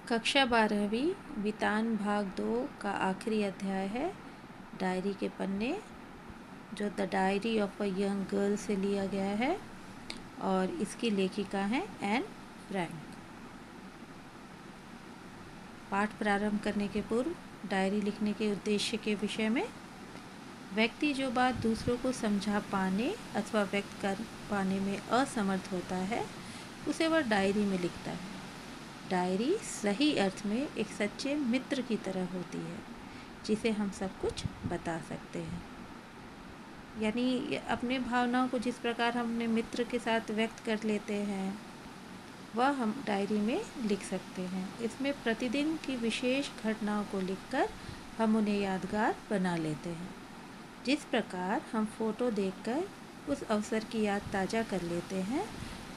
कक्षा 12वीं वितान भाग 2 का आखिरी अध्याय है डायरी के पन्ने, जो the diary of a young girl से लिया गया है और इसकी लेखिका हैं एन फ्रैंक। पाठ प्रारंभ करने के पूर्व डायरी लिखने के उद्देश्य के विषय में। व्यक्ति जो बात दूसरों को समझा पाने अथवा व्यक्त कर पाने में असमर्थ होता है उसे वह डायरी में लिखता है। डायरी सही अर्थ में एक सच्चे मित्र की तरह होती है जिसे हम सब कुछ बता सकते हैं। यानी अपने भावनाओं को जिस प्रकार हम अपने मित्र के साथ व्यक्त कर लेते हैं वह हम डायरी में लिख सकते हैं। इसमें प्रतिदिन की विशेष घटनाओं को लिखकर हम उन्हें यादगार बना लेते हैं। जिस प्रकार हम फ़ोटो देखकर उस अवसर की याद ताज़ा कर लेते हैं,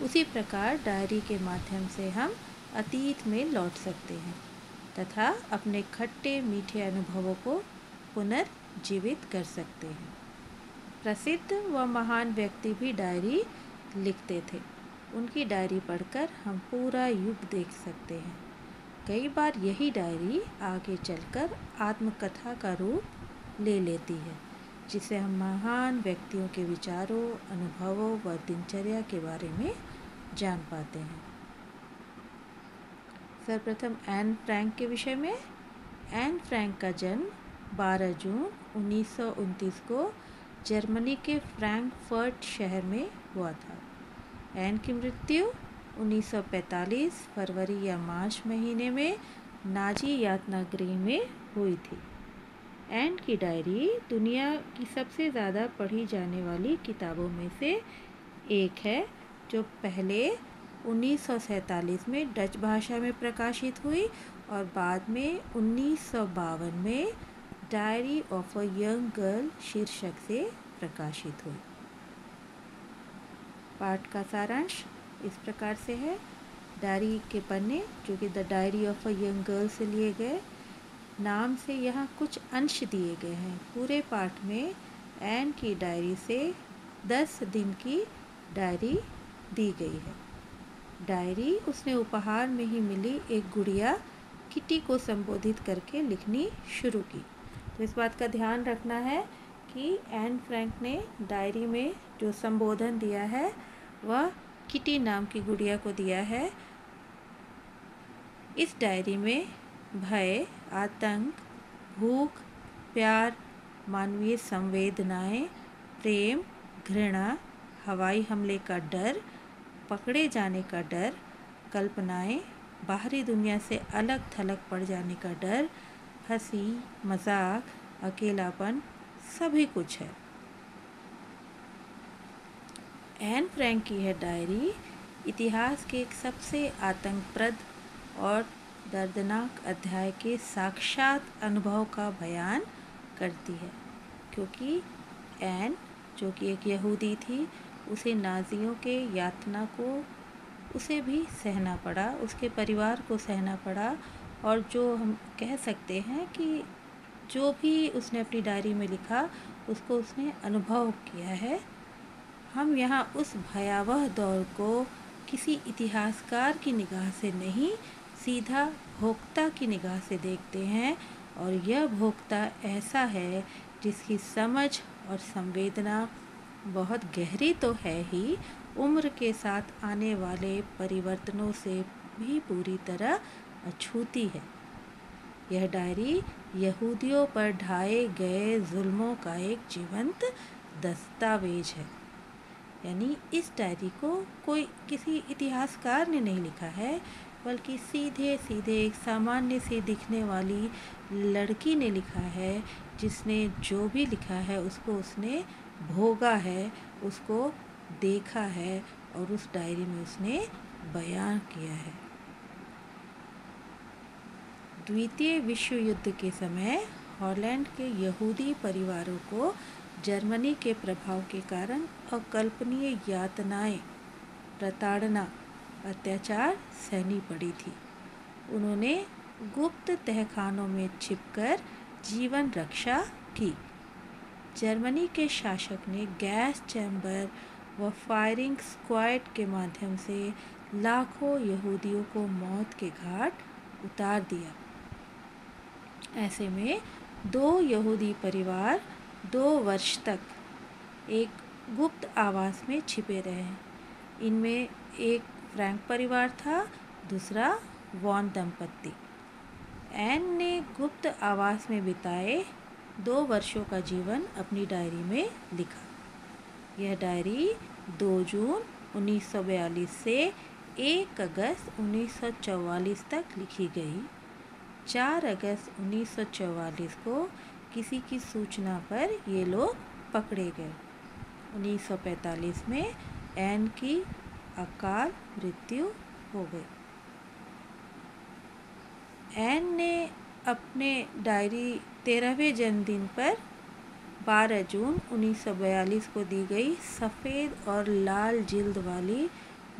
उसी प्रकार डायरी के माध्यम से हम अतीत में लौट सकते हैं तथा अपने खट्टे मीठे अनुभवों को पुनर्जीवित कर सकते हैं। प्रसिद्ध व महान व्यक्ति भी डायरी लिखते थे। उनकी डायरी पढ़कर हम पूरा युग देख सकते हैं। कई बार यही डायरी आगे चलकर आत्मकथा का रूप ले लेती है, जिससे हम महान व्यक्तियों के विचारों, अनुभवों व दिनचर्या के बारे में जान पाते हैं। सर्वप्रथम एन फ्रैंक के विषय में। एन फ्रैंक का जन्म 12 जून 1929 को जर्मनी के फ्रैंकफर्ट शहर में हुआ था। एन की मृत्यु 1945 फरवरी या मार्च महीने में नाजी यातना गृह में हुई थी। एन की डायरी दुनिया की सबसे ज़्यादा पढ़ी जाने वाली किताबों में से एक है, जो पहले 1947 में डच भाषा में प्रकाशित हुई और बाद में 1952 में diary of a young girl शीर्षक से प्रकाशित हुई। पाठ का सारांश इस प्रकार से है। डायरी के पन्ने, जो कि the diary of a young girl से लिए गए, नाम से यहाँ कुछ अंश दिए गए हैं। पूरे पाठ में एन की डायरी से 10 दिन की डायरी दी गई है। डायरी उसने उपहार में ही मिली एक गुड़िया किटी को संबोधित करके लिखनी शुरू की। तो इस बात का ध्यान रखना है कि एन फ्रैंक ने डायरी में जो संबोधन दिया है वह किटी नाम की गुड़िया को दिया है। इस डायरी में भय, आतंक, भूख, प्यार, मानवीय संवेदनाएं, प्रेम, घृणा, हवाई हमले का डर, पकड़े जाने का डर, कल्पनाएं, बाहरी दुनिया से अलग थलग पड़ जाने का डर, हंसी, मजाक, अकेलापन, सभी कुछ है। एन फ्रैंक की यह डायरी इतिहास के एक सबसे आतंकप्रद और दर्दनाक अध्याय के साक्षात अनुभव का बयान करती है, क्योंकि एन, जो कि एक यहूदी थी, उसे नाजियों के यातना को उसे भी सहना पड़ा, उसके परिवार को सहना पड़ा, और जो हम कह सकते हैं कि जो भी उसने अपनी डायरी में लिखा उसको उसने अनुभव किया है। हम यहाँ उस भयावह दौर को किसी इतिहासकार की निगाह से नहीं, सीधा भोक्ता की निगाह से देखते हैं, और यह भोक्ता ऐसा है जिसकी समझ और संवेदना बहुत गहरी तो है ही, उम्र के साथ आने वाले परिवर्तनों से भी पूरी तरह अछूती है। यह डायरी यहूदियों पर ढाए गए जुल्मों का एक जीवंत दस्तावेज है। यानी इस डायरी को कोई किसी इतिहासकार ने नहीं लिखा है, बल्कि सीधे सीधे एक सामान्य सी दिखने वाली लड़की ने लिखा है, जिसने जो भी लिखा है उसको उसने भोगा है, उसको देखा है और उस डायरी में उसने बयान किया है। द्वितीय विश्व युद्ध के समय हॉलैंड के यहूदी परिवारों को जर्मनी के प्रभाव के कारण अकल्पनीय यातनाएं, प्रताड़ना, अत्याचार सहनी पड़ी थी। उन्होंने गुप्त तहखानों में छिपकर जीवन रक्षा की। जर्मनी के शासक ने गैस चैम्बर व फायरिंग स्क्वाड के माध्यम से लाखों यहूदियों को मौत के घाट उतार दिया। ऐसे में 2 यहूदी परिवार 2 वर्ष तक एक गुप्त आवास में छिपे रहे। इनमें एक फ्रैंक परिवार था, दूसरा वॉन दंपत्ति। एन ने गुप्त आवास में बिताए 2 वर्षों का जीवन अपनी डायरी में लिखा। यह डायरी 2 जून 1942 से 1 अगस्त 1944 तक लिखी गई। 4 अगस्त 1944 को किसी की सूचना पर ये लोग पकड़े गए। 1945 में एन की अकाल मृत्यु हो गई। एन ने अपने डायरी 13वें जन्मदिन पर 12 जून 1942 को दी गई सफ़ेद और लाल जिल्द वाली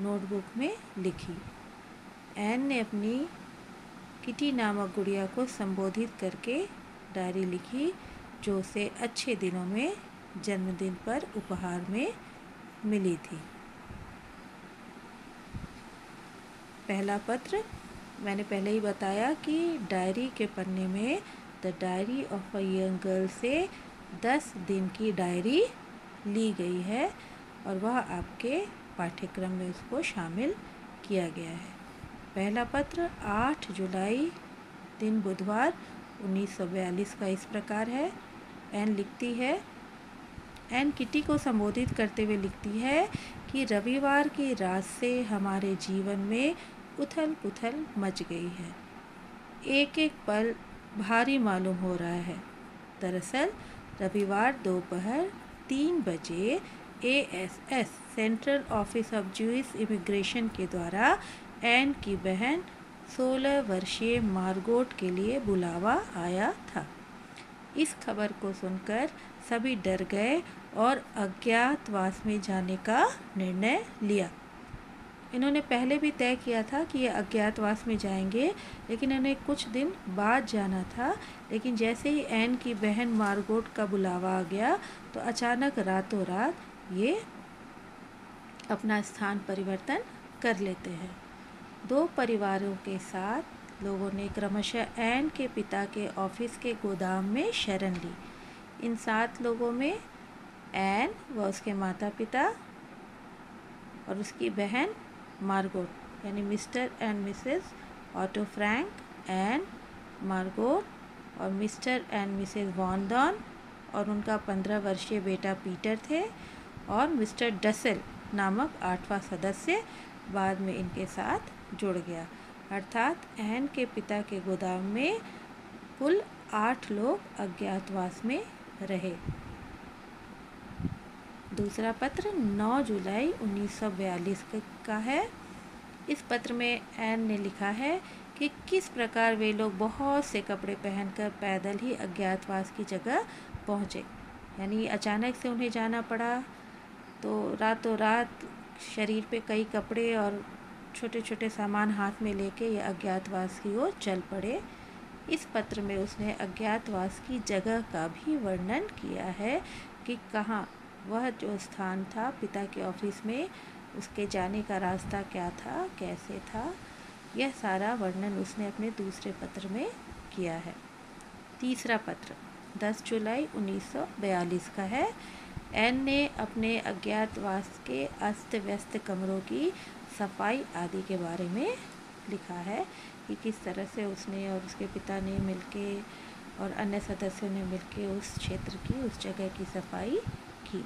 नोटबुक में लिखी। एन ने अपनी किटी नामक गुड़िया को संबोधित करके डायरी लिखी, जो उसे अच्छे दिनों में जन्मदिन पर उपहार में मिली थी। पहला पत्र मैंने पहले ही बताया कि डायरी के पन्ने में the diary of a young girl से 10 दिन की डायरी ली गई है और वह आपके पाठ्यक्रम में उसको शामिल किया गया है। पहला पत्र 8 जुलाई दिन बुधवार 1942 का इस प्रकार है। एन लिखती है, एन किटी को संबोधित करते हुए लिखती है कि रविवार की रात से हमारे जीवन में उथल पुथल मच गई है। एक एक पल भारी मालूम हो रहा है। दरअसल रविवार दोपहर 3 बजे ASS central office of Jewish immigration के द्वारा एन की बहन 16 वर्षीय मार्गोट के लिए बुलावा आया था। इस खबर को सुनकर सभी डर गए और अज्ञातवास में जाने का निर्णय लिया। इन्होंने पहले भी तय किया था कि ये अज्ञातवास में जाएंगे, लेकिन इन्हें कुछ दिन बाद जाना था। लेकिन जैसे ही एन की बहन मार्गोट का बुलावा आ गया तो अचानक रातों रात ये अपना स्थान परिवर्तन कर लेते हैं। 2 परिवारों के साथ लोगों ने क्रमशः एन के पिता के ऑफिस के गोदाम में शरण ली। इन 7 लोगों में एन व उसके माता पिता और उसकी बहन मार्गोट यानी mister and missus Otto Frank, Anne, Margot और mister and missus Van Daan और उनका 15 वर्षीय बेटा पीटर थे और मिस्टर डसेल नामक 8वां सदस्य बाद में इनके साथ जुड़ गया। अर्थात एन के पिता के गोदाम में कुल 8 लोग अज्ञातवास में रहे। दूसरा पत्र 9 जुलाई 1942 का है। इस पत्र में एन ने लिखा है कि किस प्रकार वे लोग बहुत से कपड़े पहनकर पैदल ही अज्ञातवास की जगह पहुँचे। यानी अचानक से उन्हें जाना पड़ा, तो रातों रात शरीर पे कई कपड़े और छोटे छोटे सामान हाथ में लेके ये अज्ञातवास की ओर चल पड़े। इस पत्र में उसने अज्ञातवास की जगह का भी वर्णन किया है कि कहाँ वह जो स्थान था पिता के ऑफिस में, उसके जाने का रास्ता क्या था, कैसे था, यह सारा वर्णन उसने अपने दूसरे पत्र में किया है। तीसरा पत्र 10 जुलाई 1942 का है। एन ने अपने अज्ञातवास के अस्त व्यस्त कमरों की सफाई आदि के बारे में लिखा है कि किस तरह से उसने और उसके पिता ने मिलके और अन्य सदस्यों ने मिलके उस क्षेत्र की, उस जगह की सफाई की।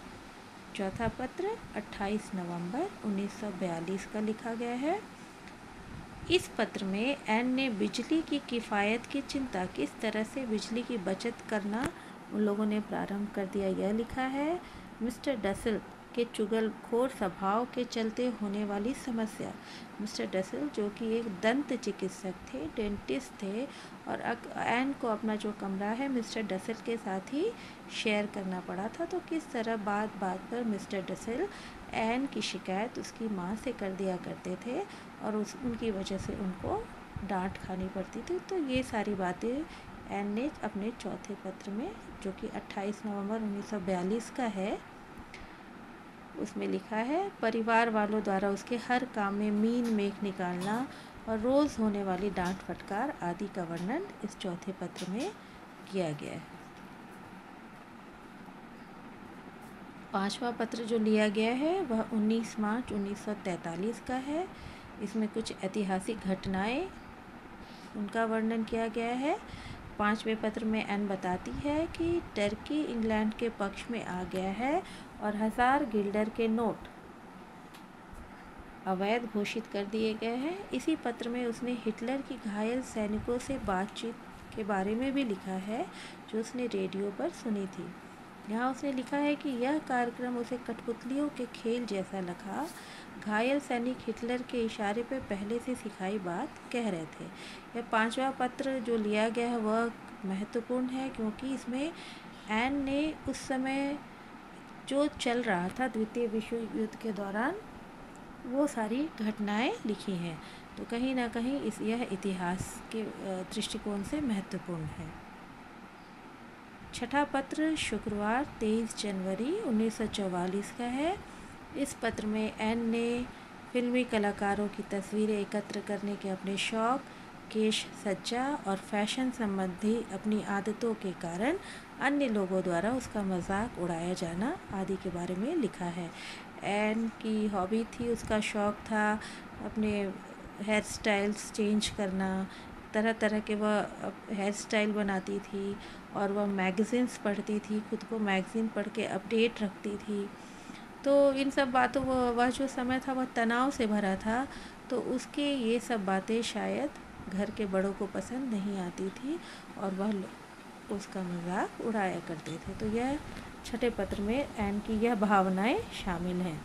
चौथा पत्र 28 नवंबर 1942 का लिखा गया है। इस पत्र में एन ने बिजली की किफ़ायत की चिंता, किस तरह से बिजली की बचत करना उन लोगों ने प्रारंभ कर दिया, यह लिखा है। मिस्टर डसेल के चुगलखोर स्वभाव के चलते होने वाली समस्या। मिस्टर डसेल जो कि एक दंत चिकित्सक थे, डेंटिस्ट थे और एन को अपना जो कमरा है मिस्टर डसेल के साथ ही शेयर करना पड़ा था। तो किस तरह बात बात पर मिस्टर डसेल एन की शिकायत उसकी माँ से कर दिया करते थे और उनकी वजह से उनको डांट खानी पड़ती थी। तो ये सारी बातें एन ने अपने चौथे पत्र में, जो कि 28 नवंबर 1942 का है, उसमें लिखा है। परिवार वालों द्वारा उसके हर काम में मीन मेख निकालना और रोज़ होने वाली डांट फटकार आदि का वर्णन इस चौथे पत्र में किया गया है। पांचवा पत्र जो लिया गया है वह 19 मार्च 1943 का है। इसमें कुछ ऐतिहासिक घटनाएं उनका वर्णन किया गया है। पांचवें पत्र में एन बताती है कि टर्की इंग्लैंड के पक्ष में आ गया है और 1000 गिल्डर के नोट अवैध घोषित कर दिए गए हैं। इसी पत्र में उसने हिटलर की घायल सैनिकों से बातचीत के बारे में भी लिखा है जो उसने रेडियो पर सुनी थी। यहाँ उसने लिखा है कि यह कार्यक्रम उसे कठपुतलियों के खेल जैसा लगा। घायल सैनिक हिटलर के इशारे पर पहले से सिखाई बात कह रहे थे। यह पांचवा पत्र जो लिया गया है वह महत्वपूर्ण है क्योंकि इसमें एन ने उस समय जो चल रहा था द्वितीय विश्व युद्ध के दौरान वो सारी घटनाएं लिखी हैं। तो कहीं ना कहीं यह इतिहास के दृष्टिकोण से महत्वपूर्ण है। छठा पत्र शुक्रवार 23 जनवरी 1944 का है। इस पत्र में एन ने फिल्मी कलाकारों की तस्वीरें एकत्र करने के अपने शौक, केश सज्जा और फैशन संबंधी अपनी आदतों के कारण अन्य लोगों द्वारा उसका मजाक उड़ाया जाना आदि के बारे में लिखा है। एन की हॉबी थी, उसका शौक़ था अपने हेयर स्टाइल्स चेंज करना, तरह तरह के वह हेयर स्टाइल बनाती थी और वह मैगज़ीन्स पढ़ती थी, खुद को मैगज़ीन पढ़ के अपडेट रखती थी। तो इन सब बातों वह जो समय था वह तनाव से भरा था, तो उसके ये सब बातें शायद घर के बड़ों को पसंद नहीं आती थी और वह उसका मजाक उड़ाया करते थे। तो यह छठे पत्र में एन की यह भावनाएं शामिल हैं।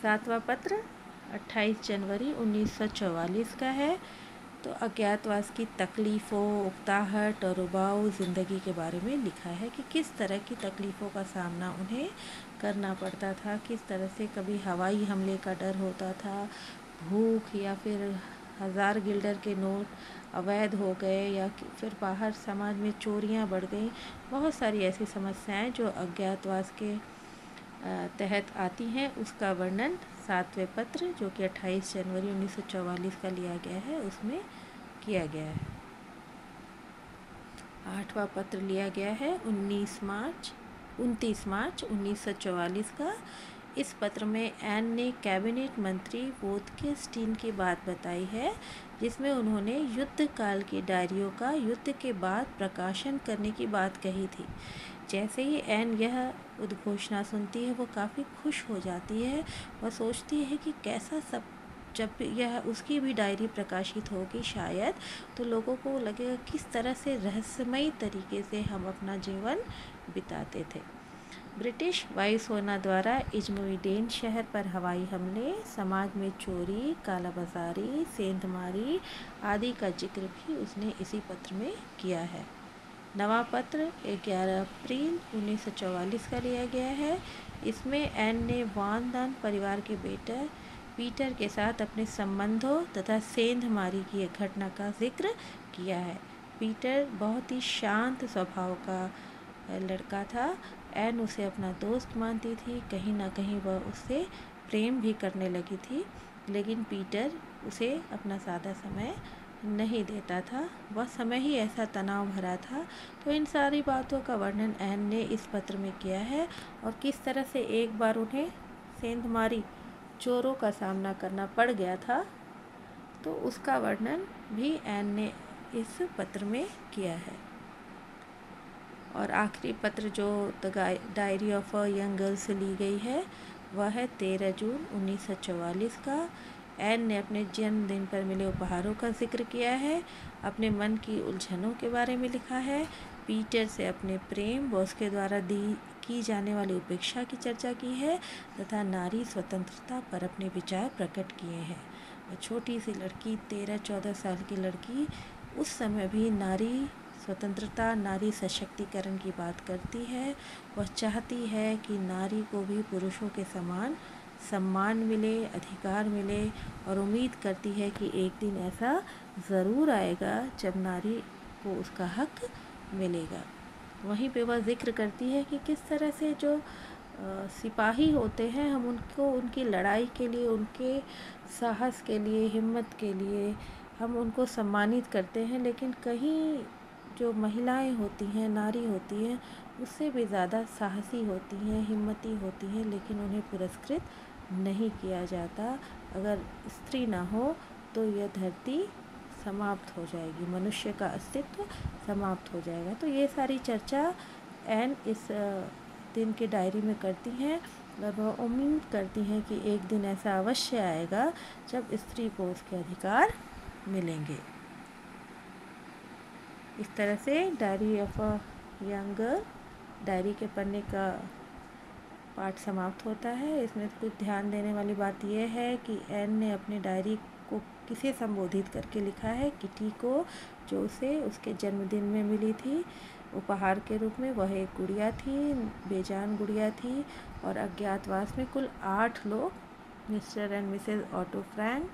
सातवां पत्र 28 जनवरी 1944 का है। तो अज्ञातवास की तकलीफ़ों, उकताहट और उबाऊ ज़िंदगी के बारे में लिखा है कि किस तरह की तकलीफ़ों का सामना उन्हें करना पड़ता था, किस तरह से कभी हवाई हमले का डर होता था, भूख या फिर 1000 गिल्डर के नोट अवैध हो गए या फिर बाहर समाज में चोरियां बढ़ गई। बहुत सारी ऐसी समस्याएं जो अज्ञातवास के तहत आती हैं, उसका वर्णन सातवें पत्र जो कि 28 जनवरी 1944 का लिया गया है उसमें किया गया है। आठवां पत्र लिया गया है 29 मार्च 1944 का। इस पत्र में एन ने कैबिनेट मंत्री वोदकिस्टीन की बात बताई है जिसमें उन्होंने युद्ध काल की डायरियों का युद्ध के बाद प्रकाशन करने की बात कही थी। जैसे ही एन यह उद्घोषणा सुनती है वो काफ़ी खुश हो जाती है। वह सोचती है कि कैसा सब, जब यह उसकी भी डायरी प्रकाशित होगी शायद तो लोगों को लगेगा किस तरह से रहस्यमयी तरीके से हम अपना जीवन बिताते थे। ब्रिटिश वायुसेना द्वारा इज्मुइडेन शहर पर हवाई हमले, समाज में चोरी, कालाबाजारी, सेंधमारी आदि का जिक्र भी उसने इसी पत्र में किया है। नवा पत्र 11 अप्रैल 1944 का लिया गया है। इसमें एन ने वान दान परिवार के बेटे पीटर के साथ अपने संबंधों तथा सेंधमारी की एक घटना का जिक्र किया है। पीटर बहुत ही शांत स्वभाव का लड़का था। एन उसे अपना दोस्त मानती थी, कहीं ना कहीं वह उससे प्रेम भी करने लगी थी, लेकिन पीटर उसे अपना सादा समय नहीं देता था। वह समय ही ऐसा तनाव भरा था। तो इन सारी बातों का वर्णन एन ने इस पत्र में किया है और किस तरह से एक बार उन्हें सेंधमारी चोरों का सामना करना पड़ गया था, तो उसका वर्णन भी एन ने इस पत्र में किया है। और आखिरी पत्र जो the diary of a young girl से ली गई है वह है 13 जून 1944 का। एन ने अपने जन्मदिन पर मिले उपहारों का जिक्र किया है, अपने मन की उलझनों के बारे में लिखा है, पीटर से अपने प्रेम व उसके द्वारा की जाने वाली उपेक्षा की चर्चा की है तथा नारी स्वतंत्रता पर अपने विचार प्रकट किए हैं। वह छोटी सी लड़की 13-14 साल की लड़की उस समय भी नारी स्वतंत्रता, नारी सशक्तिकरण की बात करती है। वह चाहती है कि नारी को भी पुरुषों के समान सम्मान मिले, अधिकार मिले और उम्मीद करती है कि एक दिन ऐसा ज़रूर आएगा जब नारी को उसका हक मिलेगा। वहीं पे वह जिक्र करती है कि किस तरह से जो सिपाही होते हैं, हम उनको उनकी लड़ाई के लिए, उनके साहस के लिए, हिम्मत के लिए हम उनको सम्मानित करते हैं। लेकिन कहीं जो महिलाएं होती हैं, नारी होती हैं, उससे भी ज़्यादा साहसी होती हैं, हिम्मती होती हैं, लेकिन उन्हें पुरस्कृत नहीं किया जाता। अगर स्त्री ना हो तो यह धरती समाप्त हो जाएगी, मनुष्य का अस्तित्व समाप्त हो जाएगा। तो ये सारी चर्चा एन इस दिन की डायरी में करती हैं और वह उम्मीद करती हैं कि एक दिन ऐसा अवश्य आएगा जब स्त्री को उसके अधिकार मिलेंगे। इस तरह से diary of a young girl, diary के पन्ने का पाठ समाप्त होता है। इसमें कुछ ध्यान देने वाली बात यह है कि एन ने अपनी डायरी को किसे संबोधित करके लिखा है? किटी को, जो उसे उसके जन्मदिन में मिली थी उपहार के रूप में। वह एक गुड़िया थी, बेजान गुड़िया थी, और अज्ञातवास में कुल 8 लोग, mister and missus Otto Frank,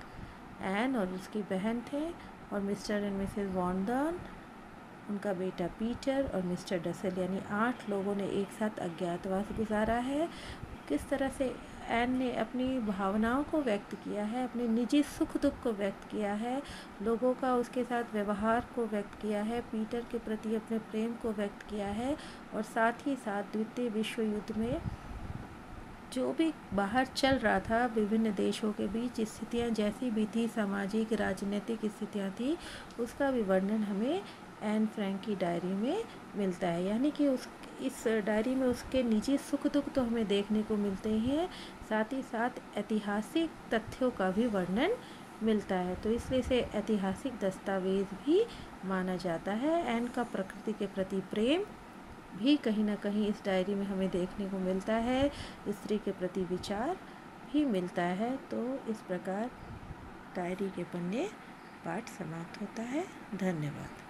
Anne और उसकी बहन थे, और मिस्टर एंड मिसेस वॉन्डर्न, उनका बेटा पीटर और मिस्टर डसेल, यानी 8 लोगों ने एक साथ अज्ञातवास गुजारा है। किस तरह से एन ने अपनी भावनाओं को व्यक्त किया है, अपने निजी सुख दुख को व्यक्त किया है, लोगों का उसके साथ व्यवहार को व्यक्त किया है, पीटर के प्रति अपने प्रेम को व्यक्त किया है, और साथ ही साथ द्वितीय विश्व युद्ध में जो भी बाहर चल रहा था, विभिन्न देशों के बीच स्थितियाँ जैसी भी थी, सामाजिक राजनीतिक स्थितियाँ थी, उसका भी वर्णन हमें एन फ्रैंक की डायरी में मिलता है। यानी कि इस डायरी में उसके निजी सुख दुख तो हमें देखने को मिलते ही हैं, साथ ही साथ ऐतिहासिक तथ्यों का भी वर्णन मिलता है। तो इसलिए इसे ऐतिहासिक दस्तावेज भी माना जाता है। एन का प्रकृति के प्रति प्रेम भी कहीं ना कहीं इस डायरी में हमें देखने को मिलता है, स्त्री के प्रति विचार भी मिलता है। तो इस प्रकार डायरी के पन्ने पाठ समाप्त होता है। धन्यवाद।